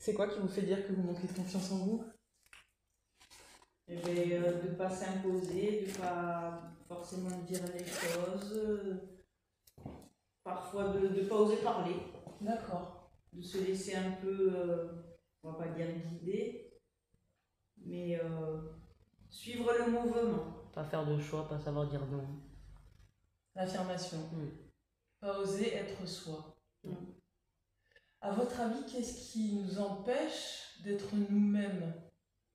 C'est quoi qui vous fait dire que vous manquez de confiance en vous? De ne pas s'imposer, de ne pas forcément dire les choses, parfois de ne pas oser parler. D'accord. De se laisser un peu, on va pas dire guider, mais suivre le mouvement. Pas faire de choix, pas savoir dire non. L'affirmation. Pas oser être soi. À votre avis, qu'est-ce qui nous empêche d'être nous-mêmes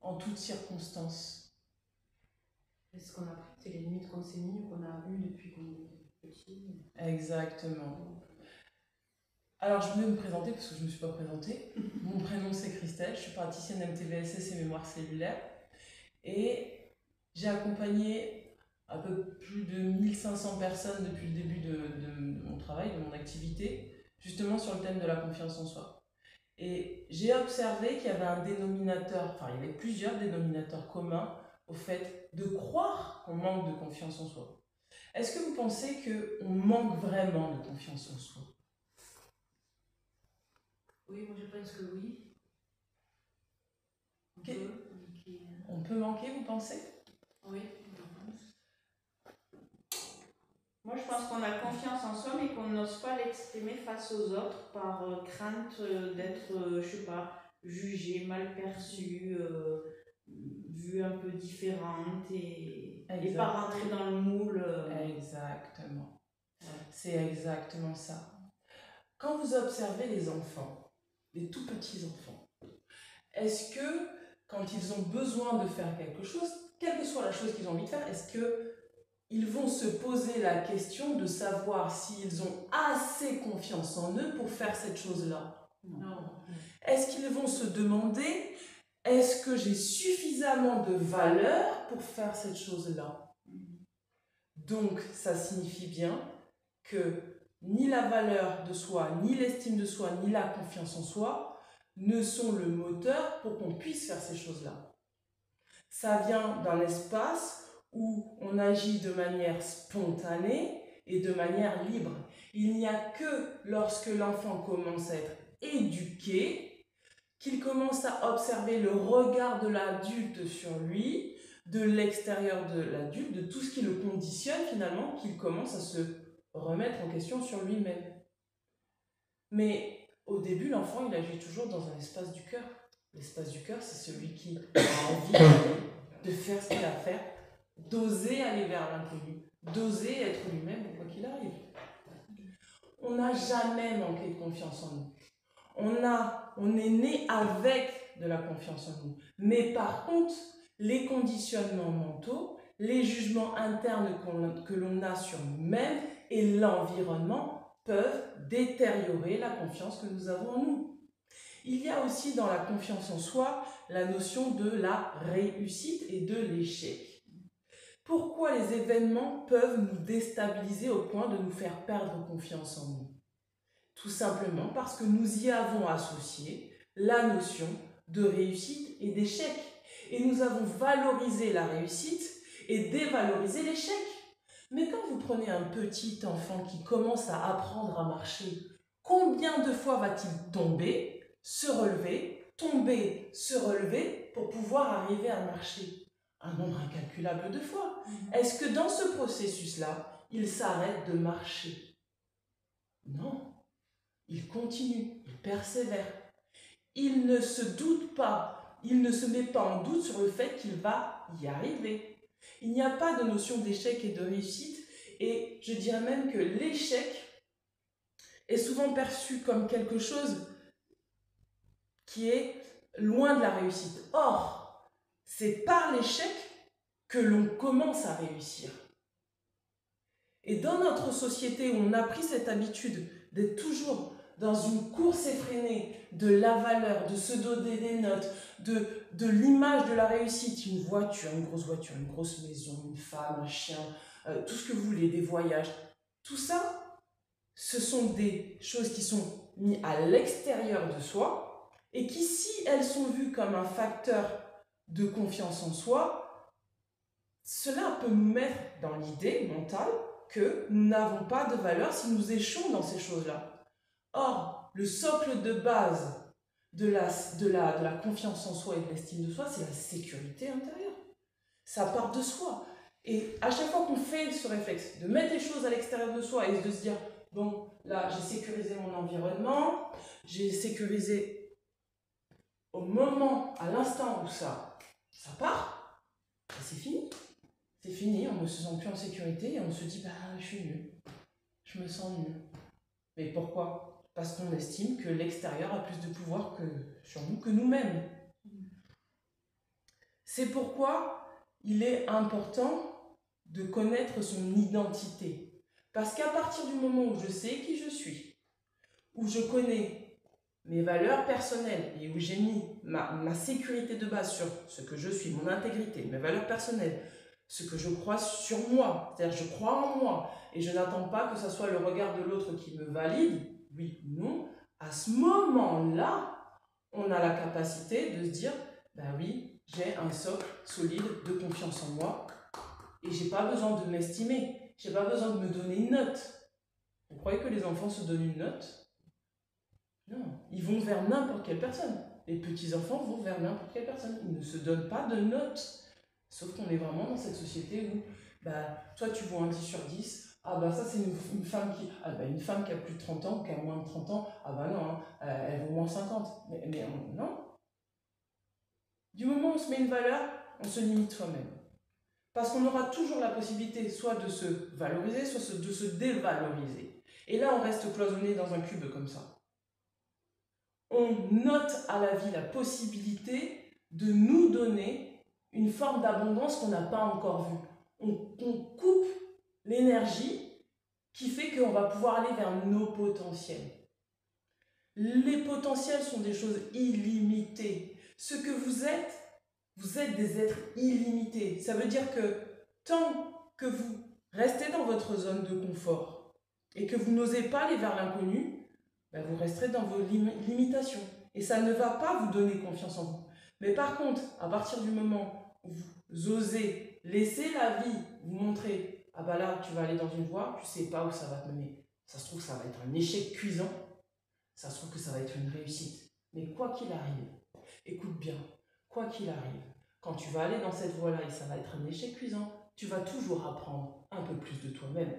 en toutes circonstances? Est-ce qu'on a pris, c'est les limites qu'on s'est mis ou qu'on a eues depuis qu'on est petit? Exactement. Alors, je voulais me présenter parce que je ne me suis pas présentée. Mon prénom, c'est Christelle. Je suis praticienne MTVSS et mémoire cellulaire. Et j'ai accompagné un peu plus de 1500 personnes depuis le début de mon travail, de mon activité, justement sur le thème de la confiance en soi. Et j'ai observé qu'il y avait un dénominateur, enfin il y avait plusieurs dénominateurs communs au fait de croire qu'on manque de confiance en soi. Est-ce que vous pensez qu'on manque vraiment de confiance en soi? Oui, moi je pense que oui. On peut manquer, vous pensez? Oui. Moi, je pense qu'on a confiance en soi, mais qu'on n'ose pas l'exprimer face aux autres par crainte d'être, je sais pas, jugée, mal perçue, vue un peu différente et pas rentrer dans le moule. Exactement. Ouais. C'est exactement ça. Quand vous observez les enfants, les tout petits enfants, est-ce que quand ils ont besoin de faire quelque chose, quelle que soit la chose qu'ils ont envie de faire, est-ce que ils vont se poser la question de savoir s'ils ont assez confiance en eux pour faire cette chose-là? Non. Est-ce qu'ils vont se demander, est-ce que j'ai suffisamment de valeur pour faire cette chose-là? Donc, ça signifie bien que ni la valeur de soi, ni l'estime de soi, ni la confiance en soi ne sont le moteur pour qu'on puisse faire ces choses-là. Ça vient d'un espace où on agit de manière spontanée et de manière libre. Il n'y a que lorsque l'enfant commence à être éduqué, qu'il commence à observer le regard de l'adulte sur lui, de l'extérieur de l'adulte, de tout ce qui le conditionne finalement, qu'il commence à se remettre en question sur lui-même. Mais au début, l'enfant, il agit toujours dans un espace du cœur. L'espace du cœur, c'est celui qui a envie de faire ce qu'il a à faire, d'oser aller vers l'inconnu, d'oser être lui-même quoi qu'il arrive. On n'a jamais manqué de confiance en nous. On est né avec de la confiance en nous. Mais par contre, les conditionnements mentaux, les jugements internes que l'on a sur nous-mêmes et l'environnement peuvent détériorer la confiance que nous avons en nous. Il y a aussi dans la confiance en soi la notion de la réussite et de l'échec. Pourquoi les événements peuvent nous déstabiliser au point de nous faire perdre confiance en nous? Tout simplement parce que nous y avons associé la notion de réussite et d'échec. Et nous avons valorisé la réussite et dévalorisé l'échec. Mais quand vous prenez un petit enfant qui commence à apprendre à marcher, combien de fois va-t-il tomber, se relever, tomber, se relever pour pouvoir arriver à marcher? Un nombre incalculable de fois. Est-ce que dans ce processus-là, il s'arrête de marcher? Non. Il continue, il persévère. Il ne se doute pas, il ne se met pas en doute sur le fait qu'il va y arriver. Il n'y a pas de notion d'échec et de réussite, et je dirais même que l'échec est souvent perçu comme quelque chose qui est loin de la réussite. Or, c'est par l'échec que l'on commence à réussir. Et dans notre société où on a pris cette habitude d'être toujours dans une course effrénée de la valeur, de se donner des notes, de l'image de la réussite, une voiture, une grosse maison, une femme, un chien, tout ce que vous voulez, des voyages, tout ça, ce sont des choses qui sont mises à l'extérieur de soi et qui, si elles sont vues comme un facteur de confiance en soi, cela peut nous mettre dans l'idée mentale que nous n'avons pas de valeur si nous échouons dans ces choses-là. Or, le socle de base de la confiance en soi et de l'estime de soi, c'est la sécurité intérieure. Ça part de soi. Et à chaque fois qu'on fait ce réflexe, de mettre les choses à l'extérieur de soi et de se dire, bon, là, j'ai sécurisé mon environnement, j'ai sécurisé au moment, à l'instant où ça part, c'est fini. C'est fini, on ne se sent plus en sécurité et on se dit, bah, je suis nul, je me sens nul. Mais pourquoi? Parce qu'on estime que l'extérieur a plus de pouvoir sur nous que nous-mêmes. C'est pourquoi il est important de connaître son identité. Parce qu'à partir du moment où je sais qui je suis, où je connais mes valeurs personnelles et où j'ai mis ma sécurité de base sur ce que je suis, mon intégrité, mes valeurs personnelles, ce que je crois sur moi, c'est-à-dire je crois en moi et je n'attends pas que ce soit le regard de l'autre qui me valide, oui ou non, à ce moment-là, on a la capacité de se dire, bah oui, j'ai un socle solide de confiance en moi et j'ai pas besoin de m'estimer, j'ai pas besoin de me donner une note. Vous croyez que les enfants se donnent une note? Non, ils vont vers n'importe quelle personne. Les petits-enfants vont vers n'importe quelle personne. Ils ne se donnent pas de notes. Sauf qu'on est vraiment dans cette société où, bah, toi tu vois un 10 sur 10, ah bah ça c'est une femme une femme qui a plus de 30 ans ou qui a moins de 30 ans, ah bah non, hein, elle vaut moins 50. Mais non. Du moment où on se met une valeur, on se limite soi-même. Parce qu'on aura toujours la possibilité soit de se valoriser, soit de se dévaloriser. Et là, on reste cloisonné dans un cube comme ça. On note à la vie la possibilité de nous donner une forme d'abondance qu'on n'a pas encore vue. On coupe l'énergie qui fait qu'on va pouvoir aller vers nos potentiels. Les potentiels sont des choses illimitées. Ce que vous êtes des êtres illimités. Ça veut dire que tant que vous restez dans votre zone de confort et que vous n'osez pas aller vers l'inconnu, ben vous resterez dans vos limitations. Et ça ne va pas vous donner confiance en vous. Mais par contre, à partir du moment où vous osez laisser la vie vous montrer, ah bah là, tu vas aller dans une voie, tu ne sais pas où ça va te mener. Ça se trouve, ça va être un échec cuisant. Ça se trouve que ça va être une réussite. Mais quoi qu'il arrive, écoute bien, quoi qu'il arrive, quand tu vas aller dans cette voie-là et ça va être un échec cuisant, tu vas toujours apprendre un peu plus de toi-même.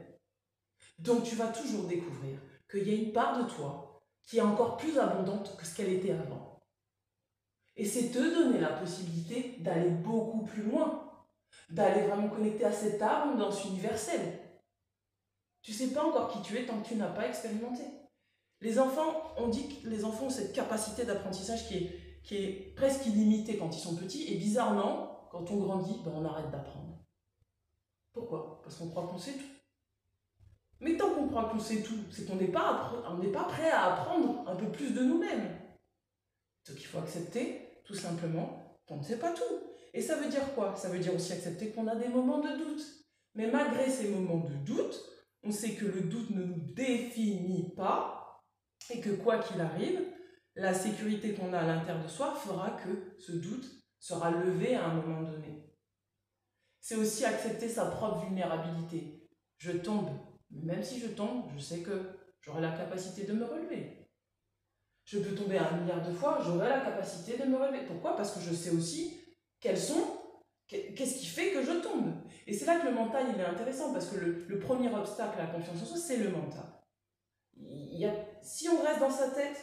Donc tu vas toujours découvrir qu'il y a une part de toi qui est encore plus abondante que ce qu'elle était avant. Et c'est te donner la possibilité d'aller beaucoup plus loin, d'aller vraiment connecter à cette abondance universelle. Tu ne sais pas encore qui tu es tant que tu n'as pas expérimenté. Les enfants, on dit que les enfants ont cette capacité d'apprentissage qui est presque illimitée quand ils sont petits, et bizarrement, quand on grandit, ben on arrête d'apprendre. Pourquoi? Parce qu'on croit qu'on sait tout. Mais tant qu'on croit qu'on sait tout, c'est qu'on n'est pas prêt à apprendre un peu plus de nous-mêmes. Donc il faut accepter, tout simplement, qu'on ne sait pas tout. Et ça veut dire quoi? Ça veut dire aussi accepter qu'on a des moments de doute. Mais malgré ces moments de doute, on sait que le doute ne nous définit pas, et que quoi qu'il arrive, la sécurité qu'on a à l'intérieur de soi fera que ce doute sera levé à un moment donné. C'est aussi accepter sa propre vulnérabilité. Je tombe, même si je tombe, je sais que j'aurai la capacité de me relever. Je peux tomber 1 milliard de fois, j'aurai la capacité de me relever. Pourquoi? Parce que je sais aussi qu'est-ce qui fait que je tombe. Et c'est là que le mental il est intéressant, parce que le premier obstacle à la confiance en soi, c'est le mental. Si on reste dans sa tête,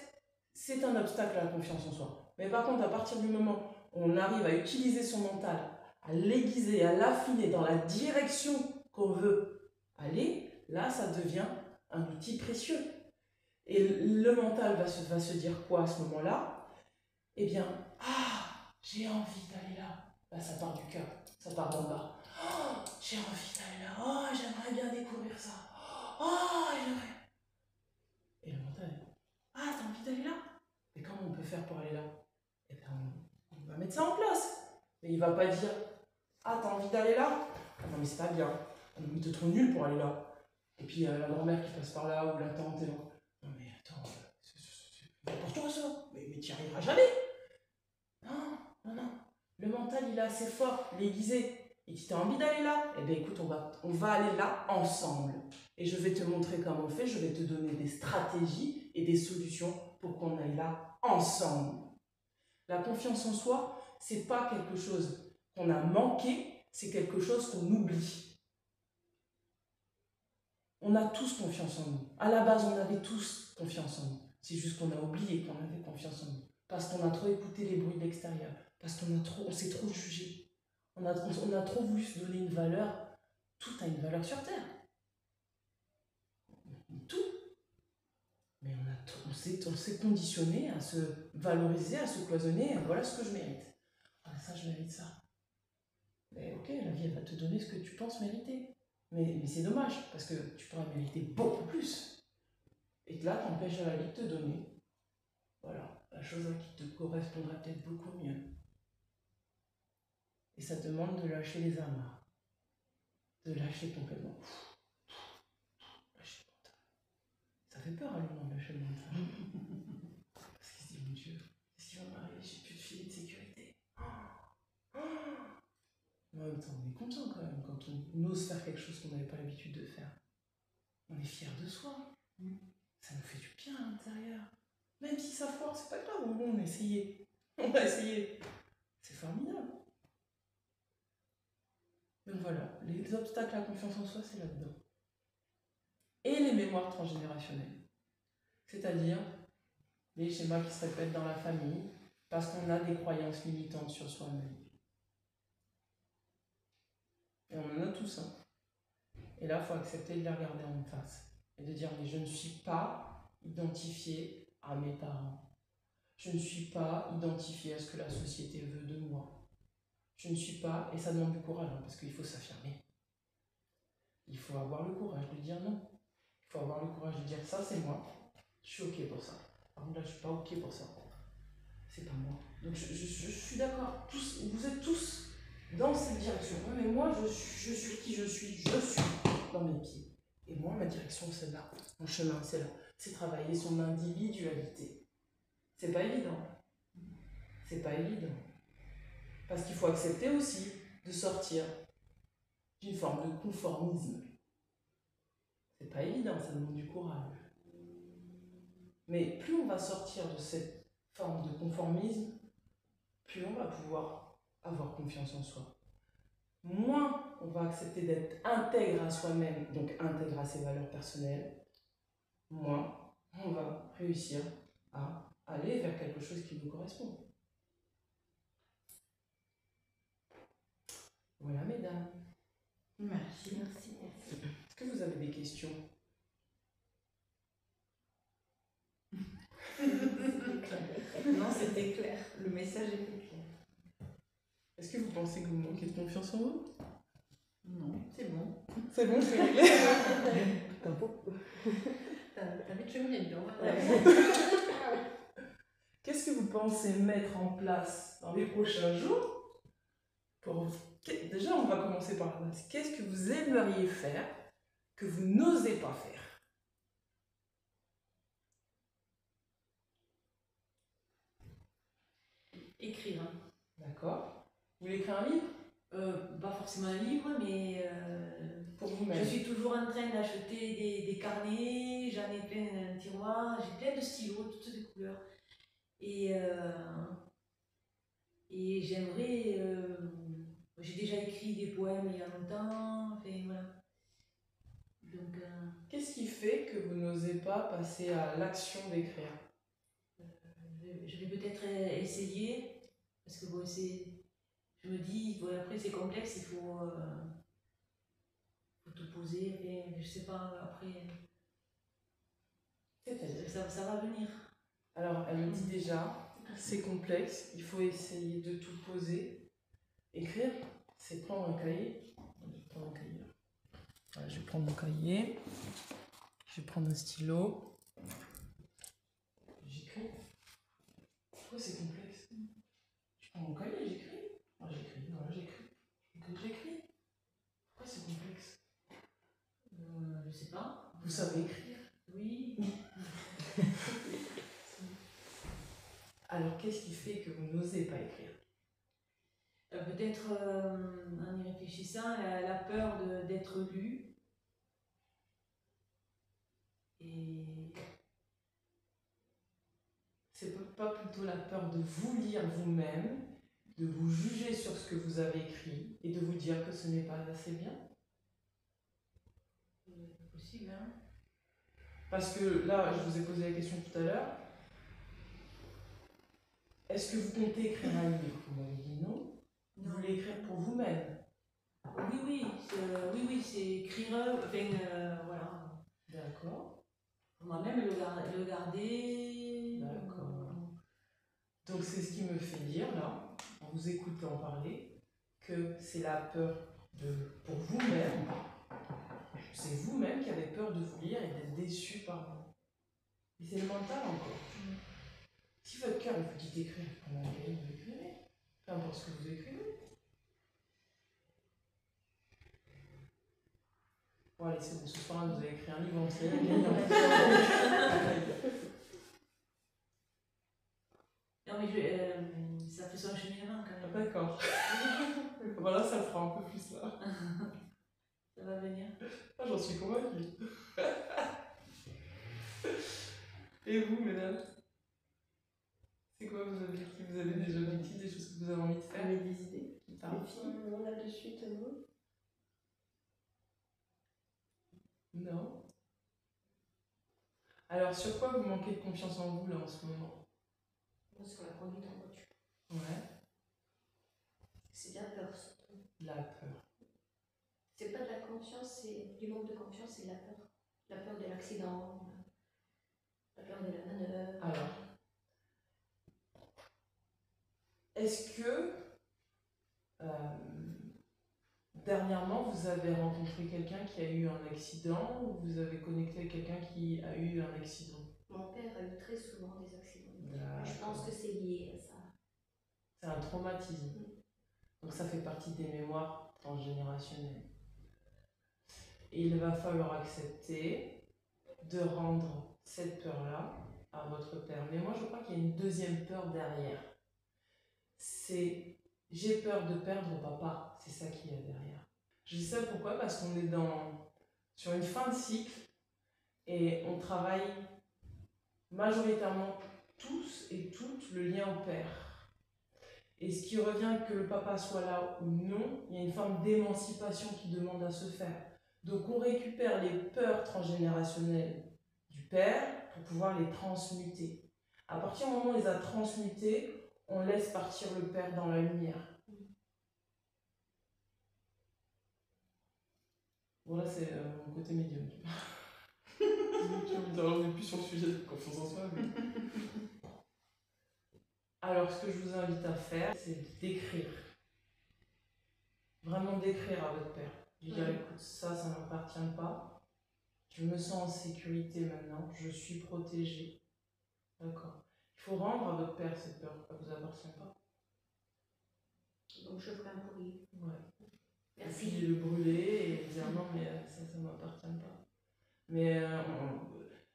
c'est un obstacle à la confiance en soi. Mais par contre, à partir du moment où on arrive à utiliser son mental, à l'aiguiser, à l'affiner dans la direction qu'on veut aller, là, ça devient un outil précieux. Et le mental va se dire quoi à ce moment-là? Eh bien, j'ai envie d'aller là. Là, ça part du cœur, ça part d'en bas. J'ai envie d'aller là. J'aimerais bien découvrir ça. J'aimerais. Et le mental, t'as envie d'aller là? Et comment on peut faire pour aller là? Eh bien, on va mettre ça en place. Mais il va pas dire, t'as envie d'aller là? Non, mais c'est pas bien. T'es trop nul pour aller là. Et puis la grand-mère qui passe par là, ou la tante, et là. Non, mais attends, c'est pour toi ça. Mais tu n'y arriveras jamais. Non. Le mental, il est assez fort, il est aiguisé. Et si tu as envie d'aller là, eh bien écoute, on va aller là ensemble. Et je vais te montrer comment on fait, je vais te donner des stratégies et des solutions pour qu'on aille là ensemble. La confiance en soi, c'est pas quelque chose qu'on a manqué, c'est quelque chose qu'on oublie. On a tous confiance en nous. À la base, on avait tous confiance en nous. C'est juste qu'on a oublié qu'on avait confiance en nous. Parce qu'on a trop écouté les bruits de l'extérieur. Parce on s'est trop jugé. On a trop voulu se donner une valeur. Tout a une valeur sur Terre. Tout. Mais on s'est conditionné à se valoriser, à se cloisonner. Voilà ce que je mérite. Ah, ça, je mérite ça. Mais ok, la vie, elle va te donner ce que tu penses mériter. Mais c'est dommage, parce que tu pourrais mériter beaucoup plus. Et que là, t'empêches la vie de te donner. Voilà, la chose qui te correspondra peut-être beaucoup mieux. Et ça demande de lâcher les amarres. De lâcher complètement. Lâcher le mental. Ça fait peur à l'humain de lâcher le mental. Parce qu'il se dit, mon Dieu, qu'est-ce qui va m'arriver? J'ai plus de filet de sécurité. Mais en même temps, on est content quand même quand on ose faire quelque chose qu'on n'avait pas l'habitude de faire. On est fier de soi. Ça nous fait du bien à l'intérieur. Même si ça foire, c'est pas grave, on a essayé. On a essayé. C'est formidable. Donc voilà, les obstacles à la confiance en soi, c'est là-dedans. Et les mémoires transgénérationnelles. C'est-à-dire les schémas qui se répètent dans la famille parce qu'on a des croyances limitantes sur soi-même. Et on en a tous, hein. Et là, il faut accepter de les regarder en face. Et de dire, mais je ne suis pas identifié à mes parents. Je ne suis pas identifié à ce que la société veut de moi. Je ne suis pas, et ça demande du courage, hein, parce qu'il faut s'affirmer. Il faut avoir le courage de dire non. Il faut avoir le courage de dire, ça c'est moi, je suis ok pour ça. Par contre là, je ne suis pas ok pour ça. C'est pas moi. Donc je suis d'accord, vous êtes tous dans cette direction. Ouais, mais moi, je suis qui je suis dans mes pieds. Et moi, ma direction, c'est là. Mon chemin, c'est là. C'est travailler son individualité. C'est pas évident. C'est pas évident. Parce qu'il faut accepter aussi de sortir d'une forme de conformisme. C'est pas évident, ça demande du courage. Mais plus on va sortir de cette forme de conformisme, plus on va pouvoir avoir confiance en soi. Moins on va accepter d'être intègre à soi-même, donc intègre à ses valeurs personnelles, moins on va réussir à aller vers quelque chose qui nous correspond. Voilà, mesdames. Merci. Est-ce que vous avez des questions? Non, c'était clair. Le message était clair. Est-ce que vous pensez que vous manquez de confiance en vous? Non, c'est bon. C'est bon, c'est réglé. T'as vite cheminé dedans. Qu'est-ce que vous pensez mettre en place dans les prochains jours pour... Déjà, on va commencer par la base. Qu'est-ce que vous aimeriez faire que vous n'osez pas faire? Écrire. D'accord. Vous voulez écrire un livre? Pas forcément un livre, mais Pour vous-même. je suis toujours en train d'acheter des carnets, j'en ai plein dans un tiroir, j'ai plein de stylos, toutes les couleurs. Et j'aimerais... j'ai déjà écrit des poèmes il y a longtemps, enfin voilà. Donc, qu'est-ce qui fait que vous n'osez pas passer à l'action d'écrire? je vais peut-être essayer, parce que bon, je me dis, bon, après c'est complexe, il faut tout poser, et je sais pas, après, ça va venir. Alors, elle me dit déjà, c'est complexe, il faut essayer de tout poser. Écrire, c'est prendre un cahier. Je vais prendre un cahier. Voilà, je vais prendre mon cahier. Je vais prendre un stylo. J'écris. Pourquoi c'est complexe? Je prends mon cahier, j'écris. Ah, j'écris, voilà, j'écris. J'écris. Pourquoi c'est complexe? Je sais pas. Vous savez écrire? Oui. Alors, qu'est-ce qui fait que vous n'osez pas écrire? Peut-être, en y réfléchissant, la peur d'être lu. Et c'est pas plutôt la peur de vous lire vous-même, de vous juger sur ce que vous avez écrit et de vous dire que ce n'est pas assez bien? C'est possible, hein. Parce que là, je vous ai posé la question tout à l'heure. Est-ce que vous comptez écrire un livre? Vous m'avez dit non. Vous voulez écrire pour vous-même? Oui, c'est écrire, voilà. D'accord. Pour moi-même, le garder. D'accord. Donc c'est ce qui me fait dire, là, en vous écoutant parler, que c'est la peur pour vous-même. C'est vous-même qui avez peur de vous lire et d'être déçu par vous. Et c'est le mental encore. Si votre cœur vous dit d'écrire, vous écrivez. Peu importe ce que vous écrivez. Bon, allez, c'est bon, ce soir, vous avez écrit un livre entier. Non, mais ça fait son cheminement quand même. D'accord. Voilà, ça le fera un peu plus là. Ça va venir. Ah, j'en suis convaincue. Et vous, mesdames? C'est quoi vos objectifs? Vous avez des objectifs, des choses que vous avez envie de faire? Vous avez des idées? Non, là de suite, non. Non. Alors, sur quoi vous manquez de confiance en vous là en ce moment? Moi, sur la conduite en voiture. Ouais. C'est de la peur, surtout. La peur. C'est pas de la confiance, c'est du manque de confiance, c'est de la peur. La peur de l'accident, la peur de la manœuvre. Alors, est-ce que dernièrement vous avez rencontré quelqu'un qui a eu un accident ou vous avez connecté avec quelqu'un qui a eu un accident? Mon père a eu très souvent des accidents. D'accord. Je pense que c'est lié à ça. C'est un traumatisme. Donc ça fait partie des mémoires transgénérationnelles. Et il va falloir accepter de rendre cette peur-là à votre père. Mais moi je crois qu'il y a une deuxième peur derrière. C'est j'ai peur de perdre papa. C'est ça qu'il y a derrière. Je dis ça pourquoi? Parce qu'on est sur une fin de cycle et on travaille majoritairement tous et toutes le lien au père. Et ce qui revient que le papa soit là ou non, il y a une forme d'émancipation qui demande à se faire. Donc on récupère les peurs transgénérationnelles du père pour pouvoir les transmuter. À partir du moment où on les a transmutées, on laisse partir le père dans la lumière. Bon là c'est mon côté médium. On n'est plus sur le sujet de confiance en soi. Mais... Alors ce que je vous invite à faire, c'est d'écrire. Vraiment d'écrire à votre père. De dire écoute, ça ne m'appartient pas. Je me sens en sécurité maintenant. Je suis protégée. D'accord. Il faut rendre à votre père cette peur. Ça ne vous appartient pas. Donc je ferai un courrier. Ouais. Merci. Et puis le brûler et dire non mais ça ne m'appartient pas. Mais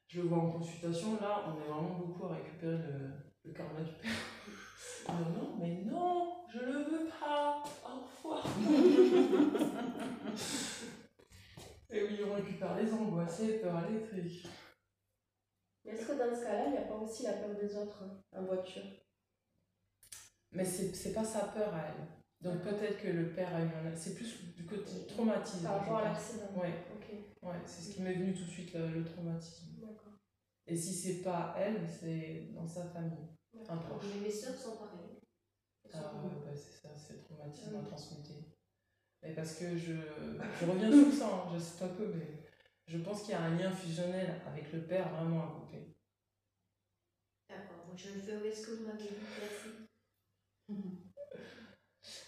je le vois en consultation, là on est vraiment beaucoup à récupérer le karma du père. Non, mais non, je le veux pas. Au revoir. Et oui, on récupère les angoisses et les peurs électriques. Mais est-ce que dans ce cas-là, il n'y a pas aussi la peur des autres en voiture? Mais c'est pas sa peur à elle. Donc peut-être que le père a eu un... C'est plus du côté traumatisme. Par rapport à l'accident. Ouais. Ok. Ouais, c'est ce qui m'est venu tout de suite, le traumatisme. D'accord. Et si c'est pas elle, c'est dans sa famille. Un proche. Mais mes soeurs sont pareilles. Ah ouais, bah c'est ça, c'est le traumatisme à transmuter. Mais parce que je reviens sur ça, hein, j'insiste un peu, mais je pense qu'il y a un lien fusionnel avec le père vraiment à couper. D'accord, moi je ferai ce que vous m'avez dit. Merci.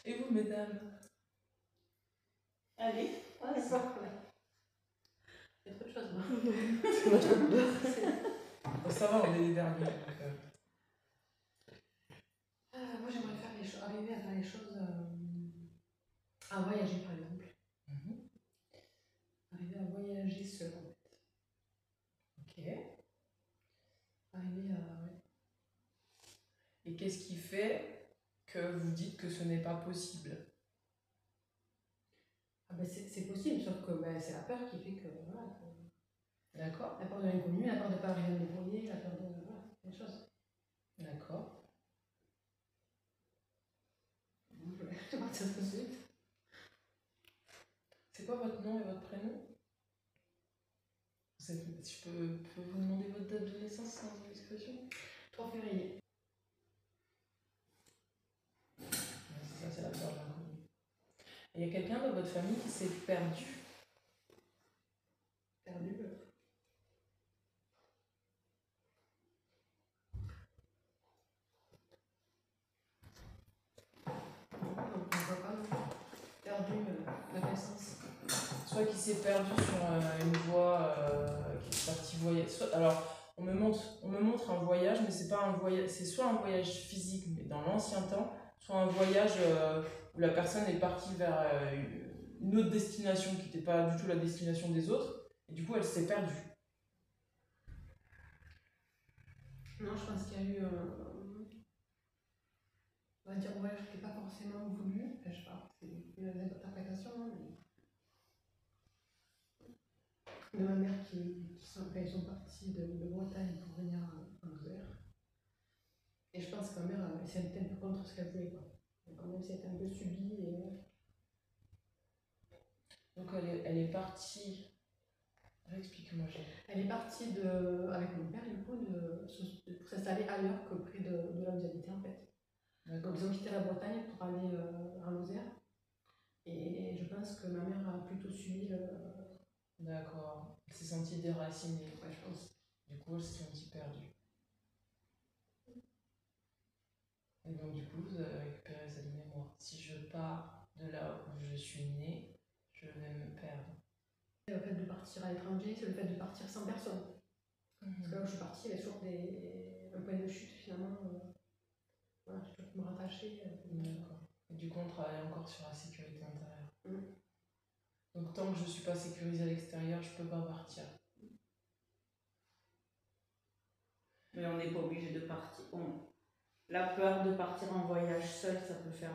Et vous, mesdames? Allez, Ouais, ça. c'est autre chose. Moi. Bon, ça va, on est les derniers. Donc, Moi, j'aimerais arriver à faire les choses, à voyager par exemple. Arriver à voyager seul en fait. Ok. Arriver à. Ouais. Et qu'est-ce qui fait que vous dites que ce n'est pas possible? Ah ben c'est possible, sauf que c'est la peur qui fait que. Voilà, D'accord. la peur de l'inconnu, la peur de ne pas arriver à me débrouiller, la peur de. Voilà, des choses. D'accord. Je vais partir tout de suite. C'est quoi votre nom et votre prénom? Je peux vous demander votre date de naissance sans indiscrétion? 3 février. C'est ça, c'est la peur de l'inconnu. Et il y a quelqu'un de votre famille qui s'est perdu? Perdu. Non, on voit pas, non. Perdu la connaissance. Soit qui s'est perdu sur une voie, qui est parti voyager. Alors, on me montre un voyage, mais c'est pas un voyage, c'est soit un voyage physique, mais dans l'ancien temps, soit un voyage où la personne est partie vers une autre destination qui n'était pas du tout la destination des autres, et du coup elle s'est perdue. Non, je pense qu'il y a eu on va dire voyage qui n'est pas forcément voulu. Enfin, je sais pas, c'est une interprétation. Hein, de ma mère ils sont partis de Bretagne pour venir en Lozère. Et je pense que ma mère s'est un peu contre ce qu'elle voulait. Quoi. Donc, quand même, c'est un peu subi. Donc elle est partie. Explique-moi. Elle est partie avec mon père, du coup, pour s'installer ailleurs que près de là où ils habitaient en fait. Donc ils ont quitté la Bretagne pour aller en Lozère. Et je pense que ma mère a plutôt suivi le. D'accord. Elle s'est sentie déracinée. Ouais, je pense. Du coup, elle s'est sentie perdue. Et donc, du coup, vous avez récupéré cette mémoire. Si je pars de là où je suis née, je vais me perdre. Le fait de partir à l'étranger, c'est le fait de partir sans personne. Parce que là où je suis partie, il y avait toujours un point de chute finalement. Voilà, je peux me rattacher. D'accord. Et du coup, on travaille encore sur la sécurité intérieure. Donc, tant que je ne suis pas sécurisée à l'extérieur, je ne peux pas partir. Mais on n'est pas obligé de partir. La peur de partir en voyage seule, ça peut faire.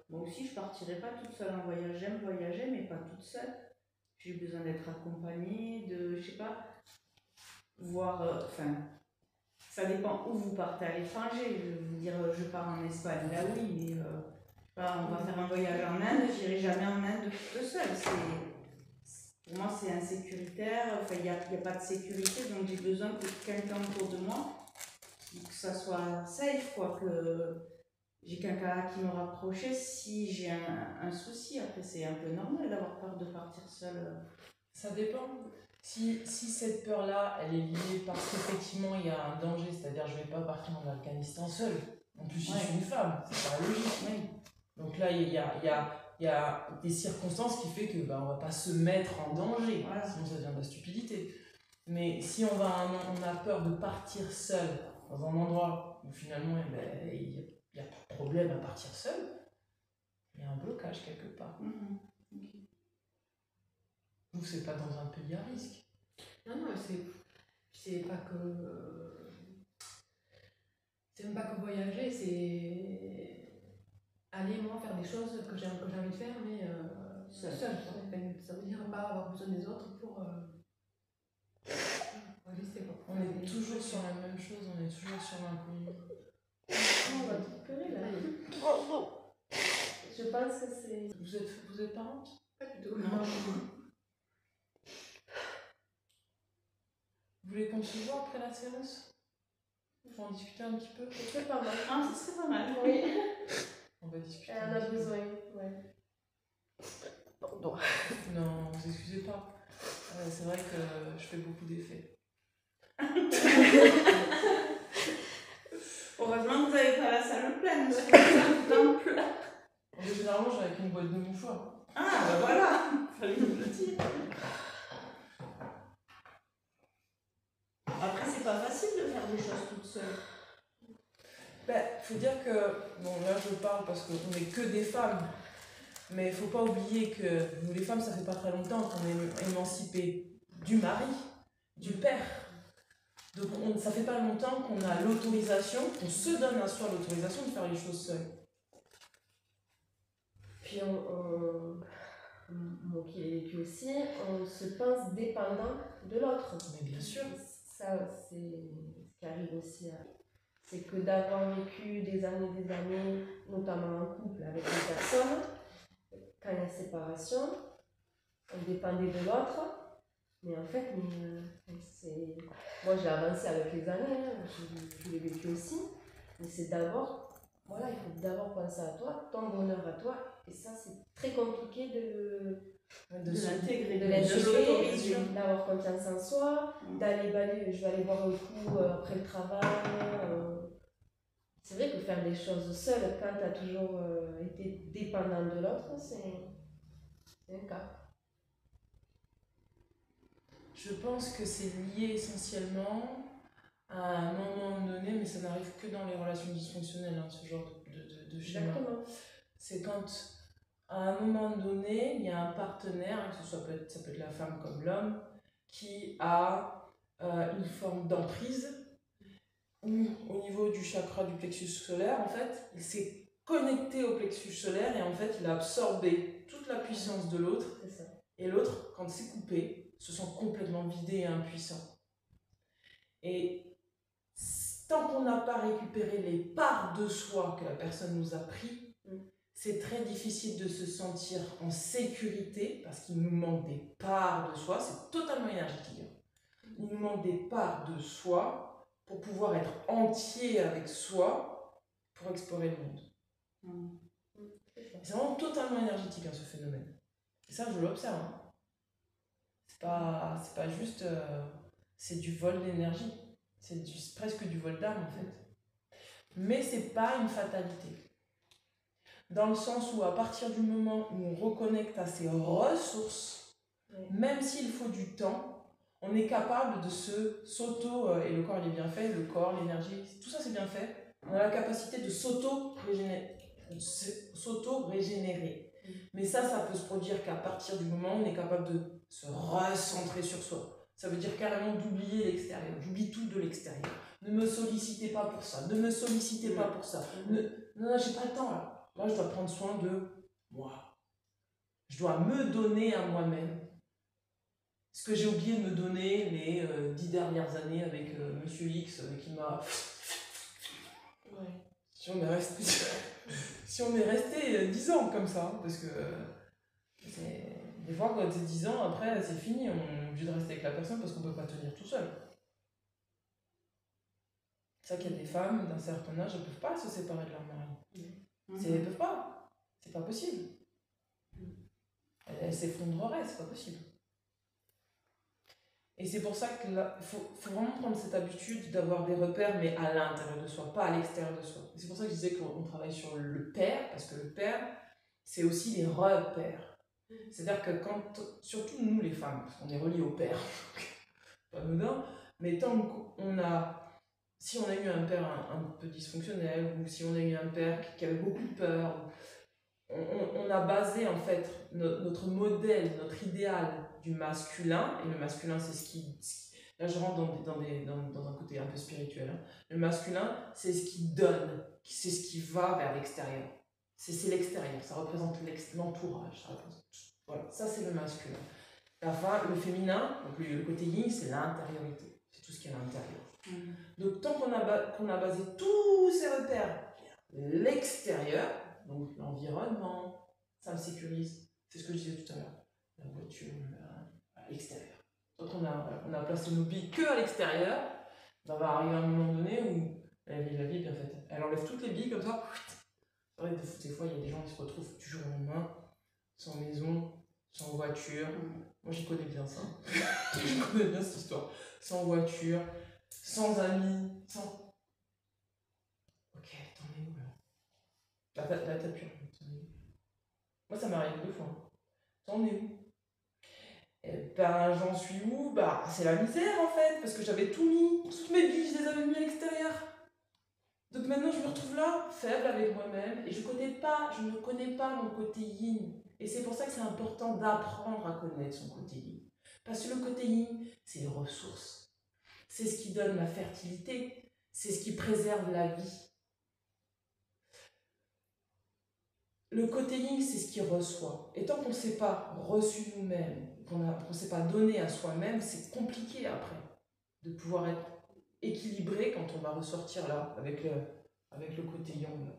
Moi aussi, je partirais pas toute seule en voyage. J'aime voyager, mais pas toute seule. J'ai besoin d'être accompagnée, je sais pas, voir. Ça dépend où vous partez à l'étranger. Je vais vous dire, je pars en Espagne, là oui, mais on va faire un voyage en Inde, j'irai jamais en Inde toute seule. Pour moi, c'est insécuritaire. Enfin, il n'y a pas de sécurité, donc j'ai besoin que quelqu'un autour de moi, que ça soit safe, quoi, que j'ai quelqu'un à qui me rapprocher si j'ai un souci. Après, c'est un peu normal d'avoir peur de partir seule. Ça dépend. Si cette peur-là, elle est liée parce qu'effectivement il y a un danger, c'est-à-dire je ne vais pas partir en Afghanistan seule. En plus, je suis une femme, c'est pas logique. Oui. Donc là, il y a des circonstances qui fait que on va pas se mettre en danger, Voilà. Sinon ça devient de la stupidité. Mais si on a peur de partir seul dans un endroit où finalement il n'y a pas de problème à partir seul, il y a un blocage quelque part. Vous, c'est pas dans un pays à risque. Non, c'est pas que. C'est même pas que voyager, c'est. Aller, moi, faire des choses que j'ai envie de faire, mais seule. Ça veut dire pas avoir besoin des autres pour exister. On est toujours sur la même chose, on est toujours sur l'inconnu. On va tout pleurer là. Je pense que c'est. Vous êtes parente? Pas du tout. Non. Vous voulez qu'on se voit après la séance? Pour en discuter un petit peu? C'est pas mal. Ah, ça serait pas mal. Oui. On va discuter. Elle en a besoin, ouais. Pardon. Non, vous excusez pas. C'est vrai que je fais beaucoup d'effets. Heureusement que vous n'avez pas la salle pleine, parce que ça dans le plat. Généralement, j'ai avec une boîte de mouchoirs. Ah, bah voilà, fallait nous le dire. Après, c'est pas facile de faire des choses toute seule. Faut dire que, bon là je parle parce qu'on n'est que des femmes, mais il faut pas oublier que nous les femmes, ça fait pas très longtemps qu'on est émancipées du mari, du père. Donc ça fait pas longtemps qu'on a l'autorisation, qu'on se donne à soi l'autorisation de faire les choses seules. Puis moi qui l'ai vécu aussi, on se pense dépendant de l'autre. Mais bien sûr. Ça, c'est ce qui arrive aussi c'est que d'avoir vécu des années, notamment en couple avec des personnes, quand il y a séparation, on dépendait de l'autre, mais en fait, c'est... Moi, j'ai avancé avec les années, hein, je l'ai vécu aussi, mais c'est d'abord, voilà, il faut d'abord penser à toi, ton bonheur à toi, et ça, c'est très compliqué De l'intégrer, de de l'intégrer, l'autoriser. d'avoir confiance en soi, d'aller balayer, je vais aller boire un coup après le travail. C'est vrai que faire des choses seule quand tu as toujours été dépendant de l'autre, c'est un cas. Je pense que c'est lié essentiellement à un moment donné, mais ça n'arrive que dans les relations dysfonctionnelles, hein, ce genre de schéma. Exactement. C'est quand, à un moment donné, il y a un partenaire, hein, que ce soit ça peut être la femme comme l'homme, qui a une forme d'emprise, où au niveau du chakra du plexus solaire, en fait, il s'est connecté au plexus solaire et en fait, il a absorbé toute la puissance de l'autre. C'est ça. Et l'autre, quand c'est coupé, se sent complètement vidé et impuissant. Et tant qu'on n'a pas récupéré les parts de soi que la personne nous a pris, c'est très difficile de se sentir en sécurité parce qu'il nous manque des parts de soi. C'est totalement énergétique. Il nous manque des parts de soi pour pouvoir être entier avec soi pour explorer le monde. C'est vraiment totalement énergétique, hein, ce phénomène. Et ça, je l'observe. Hein. C'est pas juste... c'est du vol d'énergie. C'est presque du vol d'âme, en fait. Mais c'est pas une fatalité. Dans le sens où, à partir du moment où on reconnecte à ses ressources, même s'il faut du temps, on est capable de et le corps il est bien fait, le corps, l'énergie, tout ça c'est bien fait. On a la capacité de s'auto-régénérer. Mais ça peut se produire qu'à partir du moment où on est capable de se recentrer sur soi. Ça veut dire carrément d'oublier l'extérieur. J'oublie tout de l'extérieur. Ne me sollicitez pas pour ça. Ne me sollicitez pas pour ça. Non, j'ai pas le temps là. Là, je dois prendre soin de moi. Je dois me donner à moi-même. Ce que j'ai oublié de me donner les 10 dernières années avec Monsieur X qui m'a... Ouais. Si on est resté 10 ans comme ça, parce que des fois quand c'est 10 ans, après c'est fini, on est obligé de rester avec la personne parce qu'on ne peut pas tenir tout seul. C'est ça qu'il y a des femmes d'un certain âge, elles ne peuvent pas se séparer de leur mari. Elles ne peuvent pas, c'est pas possible. Elles s'effondreraient, c'est pas possible. Et c'est pour ça qu'il faut vraiment prendre cette habitude d'avoir des repères, mais à l'intérieur de soi, pas à l'extérieur de soi. C'est pour ça que je disais qu'on travaille sur le père, parce que le père, c'est aussi les repères. C'est-à-dire que surtout nous les femmes, parce qu'on est reliés au père, pas anodin, mais tant qu'on si on a eu un père un peu dysfonctionnel, ou si on a eu un père qui avait beaucoup de peur, on a basé en fait notre modèle, notre idéal du masculin, et le masculin c'est ce qui... Là je rentre dans un côté un peu spirituel. Hein. Le masculin c'est ce qui donne, c'est ce qui va vers l'extérieur. C'est l'extérieur, ça représente l'entourage. Voilà, ça c'est le masculin. Le féminin, donc le côté yin, c'est l'intériorité, c'est tout ce qui est à l'intérieur. Donc tant qu'on a basé tous ces repères l'extérieur, donc l'environnement, ça me sécurise. C'est ce que je disais tout à l'heure. La voiture, à l'extérieur. Donc on a placé nos billes que à l'extérieur. On va arriver à un moment donné où la vie est bien faite. Elle enlève toutes les billes comme ça. C'est vrai que des fois, il y a des gens qui se retrouvent du jour au lendemain, sans maison, sans voiture. Moi, j'y connais bien ça. Je connais bien cette histoire. Sans voiture, sans amis, sans... Ok, t'en es où là? T'as pu. Moi, ça m'arrive 2 fois. T'en es où? Eh ben, j'en suis où? Bah, c'est la misère en fait, parce que j'avais tout mis, toutes mes billes, je les avais mis à l'extérieur. Donc maintenant, je me retrouve là, faible avec moi-même, et je ne connais pas mon côté yin. Et c'est pour ça que c'est important d'apprendre à connaître son côté yin. Parce que le côté yin, c'est les ressources. C'est ce qui donne la fertilité. C'est ce qui préserve la vie. Le côté yin, c'est ce qui reçoit. Et tant qu'on ne s'est pas reçu nous-mêmes, qu'on ne s'est pas donné à soi-même, c'est compliqué après de pouvoir être équilibré quand on va ressortir là, avec le côté yang.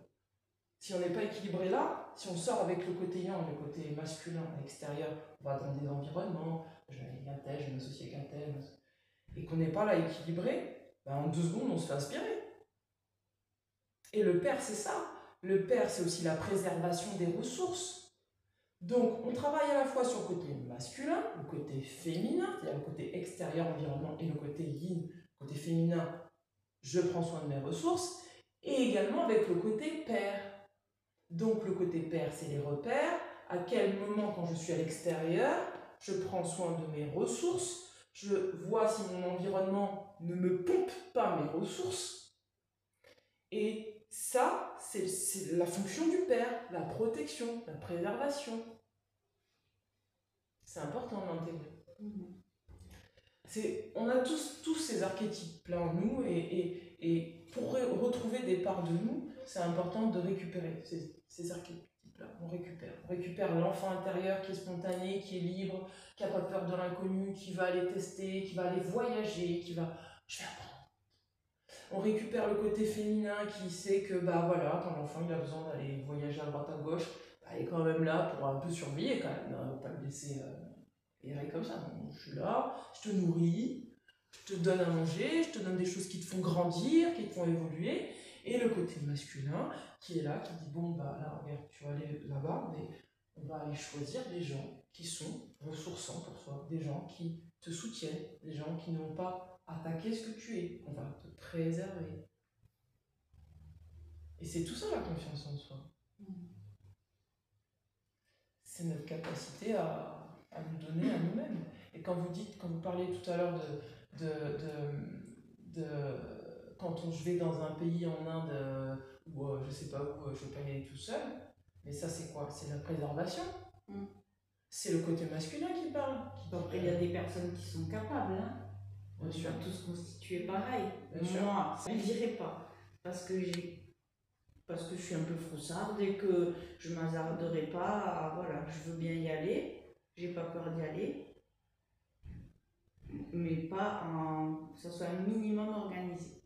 Si on n'est pas équilibré là, si on sort avec le côté yang, le côté masculin à l'extérieur, on va dans des environnements, je vais avec un tel, je vais m'associer avec un tel, et qu'on n'est pas là équilibré, ben en 2 secondes, on se fait aspirer. Et le père, c'est ça. Le père, c'est aussi la préservation des ressources. Donc, on travaille à la fois sur le côté masculin, le côté féminin, c'est-à-dire le côté extérieur, environnement, et le côté yin, le côté féminin, je prends soin de mes ressources, et également avec le côté père. Donc, le côté père, c'est les repères. À quel moment, quand je suis à l'extérieur, je prends soin de mes ressources, je vois si mon environnement ne me pompe pas mes ressources. Et ça, c'est la fonction du père, la protection, la préservation. C'est important d'intégrer. On a tous ces archétypes-là en nous, et pour retrouver des parts de nous, c'est important de récupérer ces archétypes-là. On récupère l'enfant intérieur qui est spontané, qui est libre, qui n'a pas peur de l'inconnu, qui va aller tester, qui va aller voyager, je vais apprendre. On récupère le côté féminin qui sait que, bah voilà, quand l'enfant il a besoin d'aller voyager à droite à gauche, bah, il est quand même là pour un peu surveiller quand même, ne pas le laisser errer comme ça. Donc, je suis là, je te nourris, je te donne à manger, je te donne des choses qui te font grandir, qui te font évoluer. Et le côté masculin qui est là, qui dit bon, bah là, regarde, tu vas aller là-bas, mais on va aller choisir des gens qui sont ressourçants pour toi, des gens qui te soutiennent, des gens qui n'ont pas attaqué ce que tu es. On va te préserver. Et c'est tout ça la confiance en soi. C'est notre capacité à nous donner à nous-mêmes. Et quand vous parliez tout à l'heure quand je vais dans un pays en Inde ou je sais pas où, je ne vais pas y aller tout seul, mais ça c'est quoi? C'est la préservation. C'est le côté masculin qui parle. Après, il y a des personnes qui sont capables, hein. On est pas tous constitués pareil. Moi, ça ne dirait pas. Parce que je suis un peu froussarde et que je ne m'hasarderai pas voilà, je veux bien y aller, j'ai pas peur d'y aller, mais pas que ça soit un minimum organisé.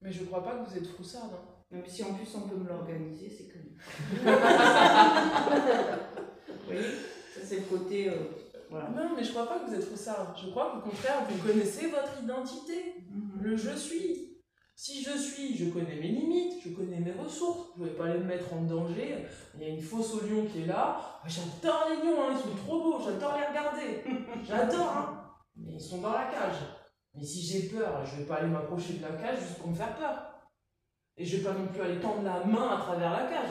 Mais je crois pas que vous êtes froussarde. Hein. Même si en plus on peut me l'organiser, c'est que... Vous voyez, ça c'est le côté... voilà. Non, mais je crois pas que vous êtes froussarde. Je crois qu'au contraire, vous connaissez votre identité. Le je suis. Si je suis, je connais mes limites, je connais mes ressources. Je ne vais pas les mettre en danger. Il y a une fosse aux lions qui est là. J'adore les lions, hein, ils sont trop beaux, j'adore les regarder. J'adore, hein. Mais ils sont dans la cage. Mais si j'ai peur, je ne vais pas aller m'approcher de la cage juste pour me faire peur. Et je ne vais pas non plus aller tendre la main à travers la cage.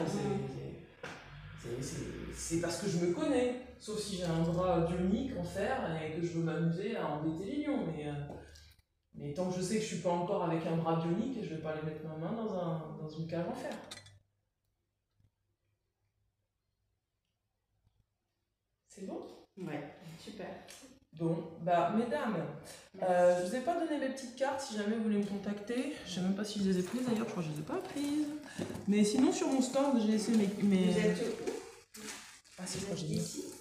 C'est parce que je me connais. Sauf si j'ai un bras bionique en fer et que je veux m'amuser à embêter les lions. Mais tant que je sais que je ne suis pas encore avec un bras bionique, je ne vais pas aller mettre ma main dans une cage en fer. C'est bon? Ouais, super. Bon, bah mesdames, je vous ai pas donné mes petites cartes si jamais vous voulez me contacter. Je sais même pas si je les ai prises d'ailleurs, je crois que je les ai pas prises. Mais sinon sur mon stand, j'ai laissé mes... Vous êtes où? Ah si, je crois que j'ai mis ici.